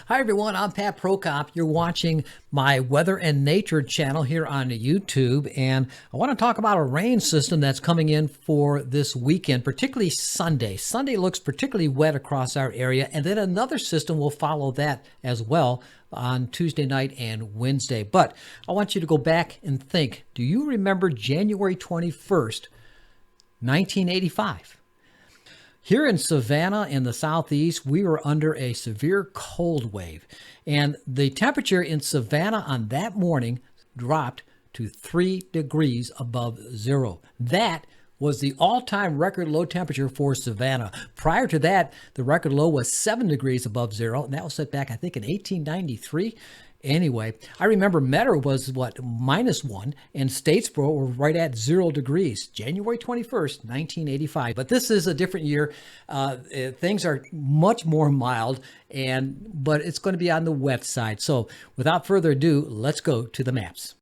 Hi everyone, I'm Pat Prokop. You're watching my Weather and Nature channel here on YouTube, and I want to talk about a rain system that's coming in for this weekend, particularly Sunday. Sunday looks particularly wet across our area, and then another system will follow that as well on Tuesday night and Wednesday. But I want you to go back and think, do you remember January 21st, 1985? Here in Savannah in the southeast, we were under a severe cold wave, and the temperature in Savannah on that morning dropped to 3 degrees above zero. That was the all-time record low temperature for Savannah. Prior to that, the record low was 7 degrees above zero, and that was set back, I think, in 1893. Anyway, I remember Metter was, -1, and Statesboro were right at 0 degrees, January 21st, 1985. But this is a different year. Things are much more mild, but it's going to be on the wet side. So without further ado, let's go to the maps.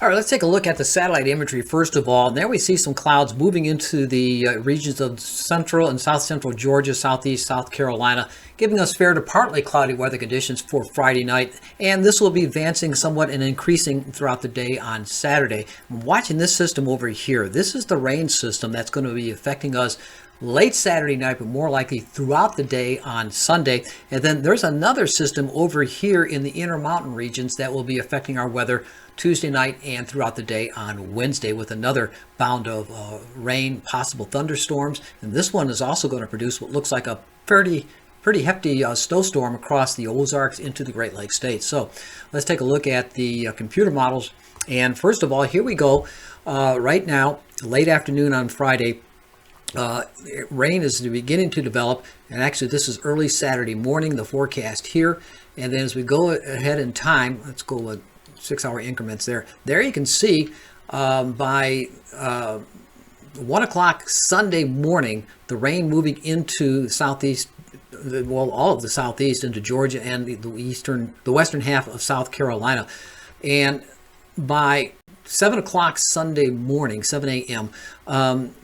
All right, let's take a look at the satellite imagery first of all. There we see some clouds moving into the regions of central and south central Georgia, southeast South Carolina, giving us fair to partly cloudy weather conditions for Friday night. And this will be advancing somewhat and increasing throughout the day on Saturday. I'm watching this system over here. This is the rain system that's going to be affecting us late Saturday night, but more likely throughout the day on Sunday. And then there's another system over here in the Intermountain regions that will be affecting our weather Tuesday night and throughout the day on Wednesday, with another bound of rain, possible thunderstorms. And this one is also going to produce what looks like a pretty hefty snowstorm across the Ozarks into the Great Lakes states. So let's take a look at the computer models. And first of all, here we go. Right now, late afternoon on Friday, rain is beginning to develop, and actually this is early Saturday morning, the forecast here. And then as we go ahead in time, let's go with 6-hour increments there. There you can see by 1 o'clock Sunday morning, the rain moving into southeast, well, all of the southeast into Georgia and the western half of South Carolina. And by 7 o'clock Sunday morning, 7 a.m.,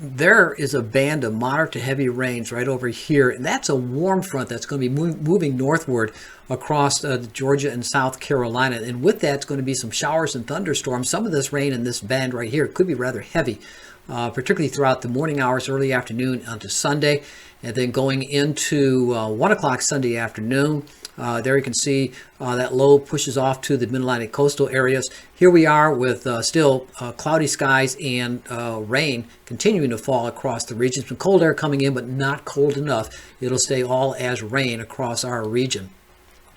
there is a band of moderate to heavy rains right over here. And that's a warm front that's going to be moving northward across Georgia and South Carolina. And with that, it's going to be some showers and thunderstorms. Some of this rain in this band right here could be rather heavy, particularly throughout the morning hours, early afternoon onto Sunday. And then going into 1 o'clock Sunday afternoon, there you can see that low pushes off to the Mid-Atlantic coastal areas. Here we are with still cloudy skies and rain continuing to fall across the region. Some cold air coming in, but not cold enough. It'll stay all as rain across our region.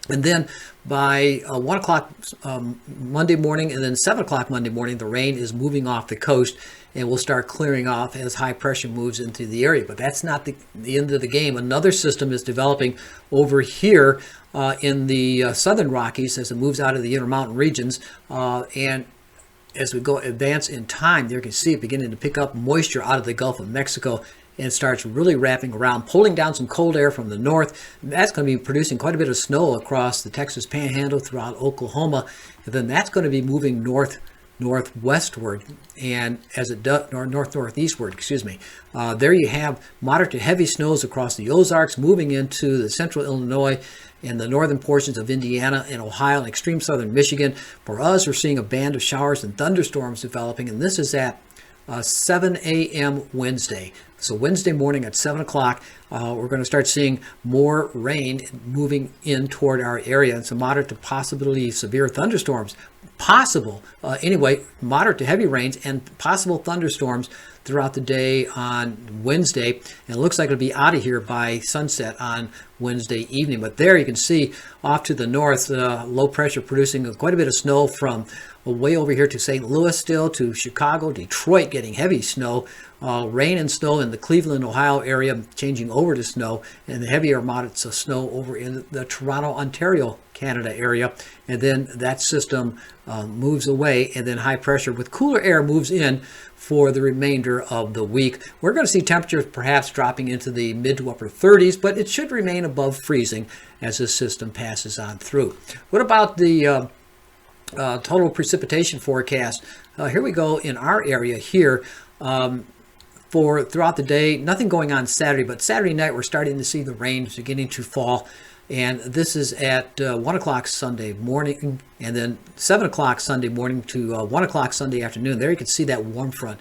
And then by 1 o'clock Monday morning and then 7 o'clock Monday morning, the rain is moving off the coast and will start clearing off as high pressure moves into the area. But that's not the end of the game. Another system is developing over here in the southern Rockies as it moves out of the Intermountain regions. And as we go advance in time, there you can see it beginning to pick up moisture out of the Gulf of Mexico, and starts really wrapping around, pulling down some cold air from the north. That's going to be producing quite a bit of snow across the Texas Panhandle, throughout Oklahoma. And then that's going to be moving northwestward, and as it does, northeastward, excuse me. There you have moderate to heavy snows across the Ozarks, moving into the central Illinois and the northern portions of Indiana and Ohio and extreme southern Michigan. For us, we're seeing a band of showers and thunderstorms developing, and this is at 7 a.m. Wednesday. So Wednesday morning at 7 o'clock, we're going to start seeing more rain moving in toward our area, and some moderate to possibly severe thunderstorms. Possible, anyway, moderate to heavy rains and possible thunderstorms throughout the day on Wednesday. And it looks like it'll be out of here by sunset on Wednesday evening. But there you can see off to the north, low pressure producing quite a bit of snow from way over here to St. Louis, still to Chicago, Detroit, getting heavy snow. Rain and snow in the Cleveland, Ohio area changing over to snow, and the heavier moderates of snow over in the Toronto, Ontario, Canada area. And then that system moves away, and then high pressure with cooler air moves in for the remainder of the week. We're going to see temperatures perhaps dropping into the mid to upper 30s, but it should remain above freezing as this system passes on through. What about the total precipitation forecast? Here we go in our area here. For throughout the day, nothing going on Saturday, but Saturday night we're starting to see the rain beginning to fall And this is at 1 o'clock Sunday morning, and then 7 o'clock Sunday morning to 1 o'clock Sunday afternoon. There you can see that warm front.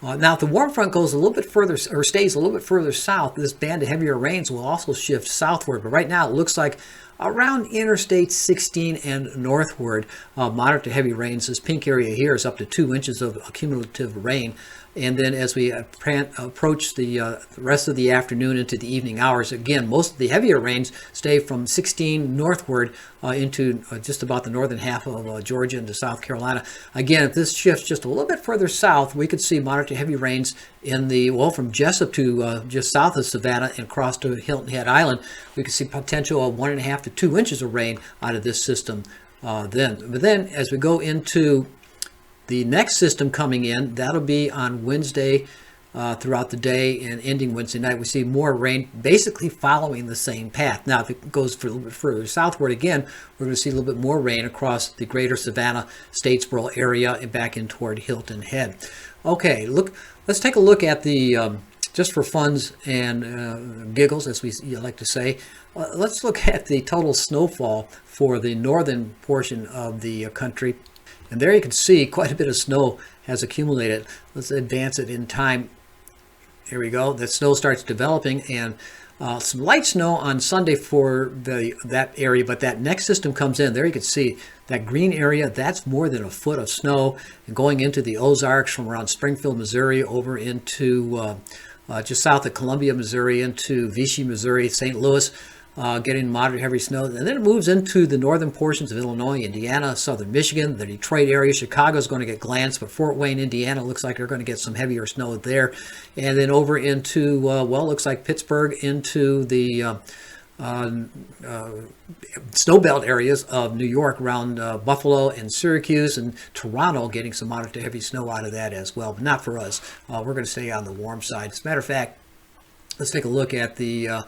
Now, if the warm front goes a little bit further, or stays a little bit further south, this band of heavier rains will also shift southward. But right now, it looks like around Interstate 16 and northward, moderate to heavy rains. This pink area here is up to 2 inches of cumulative rain. And then as we approach the rest of the afternoon into the evening hours, again, most of the heavier rains stay from 16 northward into just about the northern half of Georgia into South Carolina. Again, if this shifts just a little bit further south, we could see moderate to heavy rains in the, well, from Jessup to just south of Savannah and across to Hilton Head Island. We could see potential of 1.5 to 2 inches of rain out of this system then. But then as we go into the next system coming in, that'll be on Wednesday throughout the day and ending Wednesday night. We see more rain basically following the same path. Now, if it goes for a little bit further southward again, we're going to see a little bit more rain across the greater Savannah, Statesboro area and back in toward Hilton Head. Okay, let's take a look at the, just for funs and giggles, as we like to say, let's look at the total snowfall for the northern portion of the country. And there you can see quite a bit of snow has accumulated. Let's advance it in time. Here we go. The snow starts developing, and some light snow on Sunday for that area, but that next system comes in. There you can see that green area. That's more than a foot of snow, and going into the Ozarks from around Springfield, Missouri, over into just south of Columbia, Missouri, into Vichy, Missouri, St. Louis. Getting moderate heavy snow, and then it moves into the northern portions of Illinois, Indiana, southern Michigan, the Detroit area. Chicago is going to get glanced, but Fort Wayne, Indiana looks like they're going to get some heavier snow there. And then over into, well, looks like Pittsburgh, into the snow belt areas of New York around Buffalo and Syracuse, and Toronto getting some moderate to heavy snow out of that as well, but not for us. We're going to stay on the warm side. As a matter of fact, let's take a look at the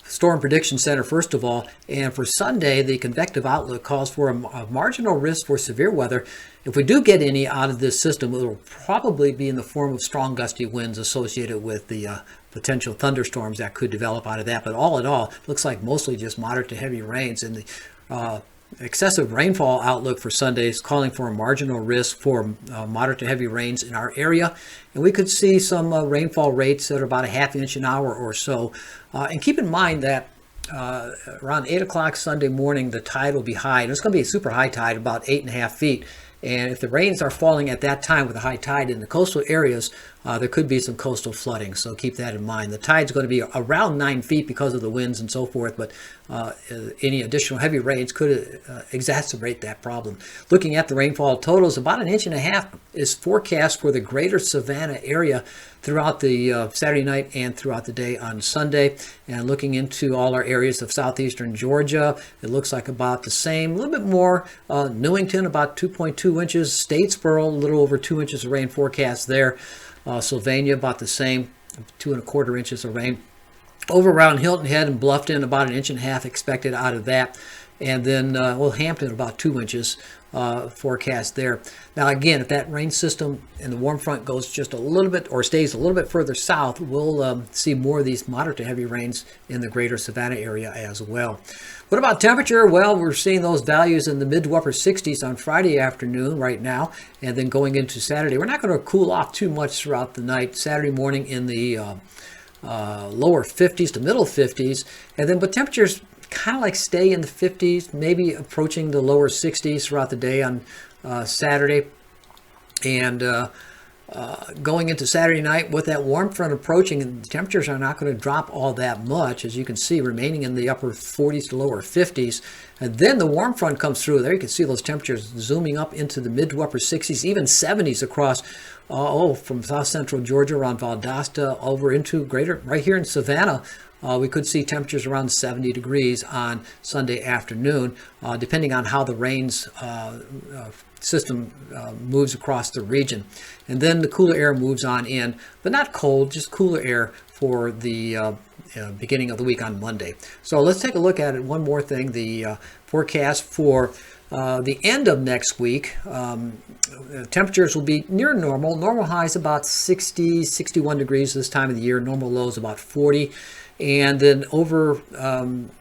Storm Prediction Center first of all, and for Sunday, the convective outlook calls for a marginal risk for severe weather. If we do get any out of this system, it will probably be in the form of strong gusty winds associated with the potential thunderstorms that could develop out of that. But all in all, it looks like mostly just moderate to heavy rains, and the excessive rainfall outlook for Sunday is calling for a marginal risk for moderate to heavy rains in our area. And we could see some rainfall rates that are about a ½ inch an hour or so. And keep in mind that around 8 o'clock Sunday morning, the tide will be high. And it's going to be a super high tide, about 8.5 feet. And if the rains are falling at that time with a high tide in the coastal areas, there could be some coastal flooding. So keep that in mind. The tide's going to be around 9 feet because of the winds and so forth, but any additional heavy rains could exacerbate that problem. Looking at the rainfall totals, about 1.5 inches is forecast for the greater Savannah area throughout the Saturday night and throughout the day on Sunday. And looking into all our areas of southeastern Georgia, it looks like about the same, a little bit more. Newington, about 2.2 inches. Statesboro, a little over 2 inches of rain forecast there. Sylvania, about the same, 2.25 inches of rain. Over around Hilton Head and Bluffton, about 1.5 inches expected out of that. And then, well, Hampton, about 2 inches forecast there. Now, again, if that rain system and the warm front goes just a little bit or stays a little bit further south, we'll see more of these moderate to heavy rains in the greater Savannah area as well. What about temperature? Well, we're seeing those values in the mid to upper 60s on Friday afternoon right now, and then going into Saturday. We're not going to cool off too much throughout the night. Saturday morning in the lower 50s to middle 50s, and then but temperatures kind of like stay in the 50s, maybe approaching the lower 60s throughout the day on Saturday. And going into Saturday night with that warm front approaching, and the temperatures are not going to drop all that much, as you can see, remaining in the upper 40s to lower 50s. And then the warm front comes through. There you can see those temperatures zooming up into the mid to upper 60s, even 70s across, from south central Georgia around Valdosta over into greater, right here in Savannah. We could see temperatures around 70 degrees on Sunday afternoon, depending on how the rains system moves across the region. And then the cooler air moves on in, but not cold, just cooler air for the beginning of the week on Monday. So let's take a look at it. One more thing, the forecast for the end of next week. Temperatures will be near normal. Normal highs about 60, 61 degrees this time of the year. Normal lows about 40. And then over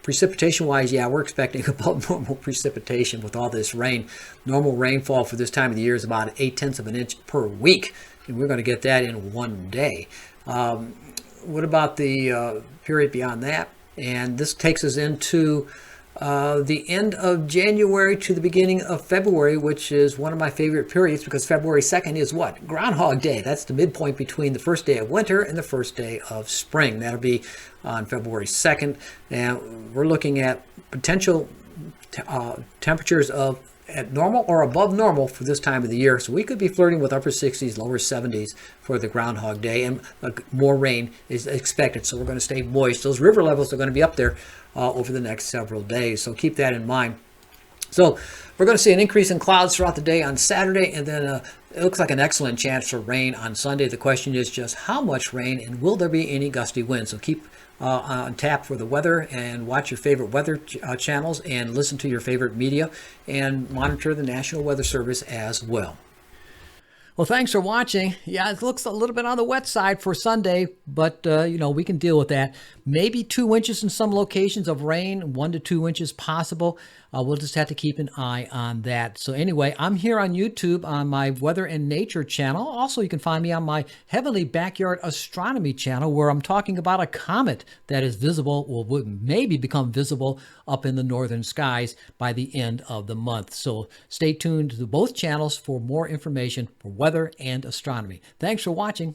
precipitation-wise, yeah, we're expecting above normal precipitation with all this rain. Normal rainfall for this time of the year is about 0.8 of an inch per week, and we're going to get that in one day. What about the period beyond that? And this takes us into the end of January to the beginning of February, which is one of my favorite periods because February 2nd is what? Groundhog Day. That's the midpoint between the first day of winter and the first day of spring. That'll be on February 2nd. And we're looking at potential temperatures of at normal or above normal for this time of the year. So we could be flirting with upper 60s, lower 70s for the Groundhog Day, and more rain is expected. So we're going to stay moist. Those river levels are going to be up there over the next several days. So keep that in mind. So we're going to see an increase in clouds throughout the day on Saturday, and then it looks like an excellent chance for rain on Sunday. The question is just how much rain, and will there be any gusty winds? So keep on tap for the weather, and watch your favorite weather channels, and listen to your favorite media, and monitor the National Weather Service as well. Well, thanks for watching. Yeah, it looks a little bit on the wet side for Sunday, but, we can deal with that. Maybe 2 inches in some locations of rain, 1 to 2 inches possible. We'll just have to keep an eye on that. So anyway, I'm here on YouTube on my Weather and Nature channel. Also, you can find me on my Heavenly Backyard Astronomy channel, where I'm talking about a comet that is visible, or would maybe become visible up in the northern skies by the end of the month. So stay tuned to both channels for more information for weather and astronomy. Thanks for watching.